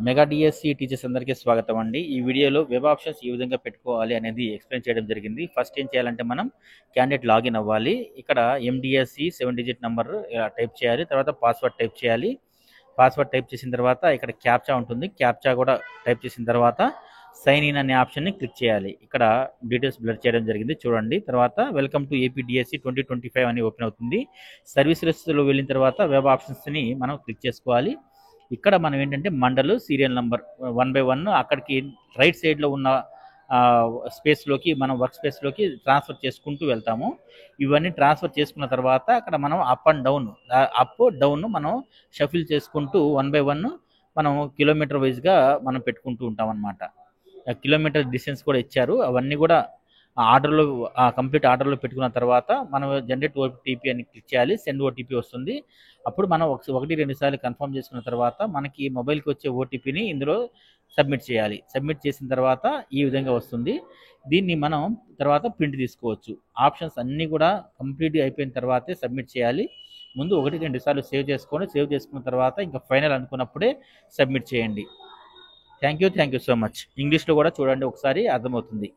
Mega DSC teachers అందరికీ స్వాగతం అండి. ఈ వీడియోలో వెబ్ ఆప్షన్స్ ఏ విధంగా పెట్టుకోవాలి అనేది ఎక్స్ప్లెయిన్ చేయడం జరిగింది. ఫస్ట్ ఏం చేయాలంటే మనం క్యాండిడేట్ లాగిన్ అవ్వాలి. ఇక్కడ ఎండిఎస్సి 7 డిజిట్ నంబర్ ఇలా టైప్ చేయాలి. తర్వాత పాస్వర్డ్ టైప్ చేయాలి. పాస్వర్డ్ టైప్ చేసిన తర్వాత ఇక్కడ క్యాప్చా ఉంటుంది. క్యాప్చా కూడా టైప్ చేసిన తర్వాత సైన్ ఇన్ అనే ఆప్షన్ని క్లిక్ చేయాలి. ఇక్కడ డీటెయిల్స్ బ్లర్ చేయడం జరిగింది చూడండి. తర్వాత వెల్కమ్ టు ఏపీ డిఎస్సి 2025 అని ఓపెన్ అవుతుంది. సర్వీసెస్లో వెళ్ళిన తర్వాత వెబ్ ఆప్షన్స్ని మనం క్లిక్ చేసుకోవాలి. ఇక్కడ మనం ఏంటంటే మండలు సీరియల్ నంబర్ 1 by 1 అక్కడికి రైట్ సైడ్లో ఉన్న స్పేస్లోకి మనం వర్క్ స్పేస్లోకి ట్రాన్స్ఫర్ చేసుకుంటూ వెళ్తాము. ఇవన్నీ ట్రాన్స్ఫర్ చేసుకున్న తర్వాత అక్కడ మనం up and down up down మనం షఫిల్ చేసుకుంటూ 1 by 1 మనం కిలోమీటర్ వైజ్గా మనం పెట్టుకుంటూ ఉంటాం అన్నమాట. కిలోమీటర్ డిస్టెన్స్ కూడా ఇచ్చారు. అవన్నీ కూడా ఆర్డర్లో కంప్లీట్ ఆర్డర్లో పెట్టుకున్న తర్వాత మనం జనరేట్ ఓటీపీ అని క్లిక్ చేయాలి. సెండ్ ఓటీపీ వస్తుంది. అప్పుడు మనం 1-2 సార్లు కన్ఫర్మ్ చేసుకున్న తర్వాత మనకి మొబైల్కి వచ్చే ఓటీపీని ఇందులో సబ్మిట్ చేయాలి. సబ్మిట్ చేసిన తర్వాత ఈ విధంగా వస్తుంది. దీన్ని మనం తర్వాత ప్రింట్ తీసుకోవచ్చు. ఆప్షన్స్ అన్నీ కూడా కంప్లీట్గా అయిపోయిన తర్వాతే సబ్మిట్ చేయాలి. ముందు 1-2 సార్లు సేవ్ చేసుకోండి. సేవ్ చేసుకున్న తర్వాత ఇంకా ఫైనల్ అనుకున్నప్పుడే సబ్మిట్ చేయండి. Thank you so much. ఇంగ్లీష్లో కూడా చూడండి, ఒకసారి అర్థమవుతుంది.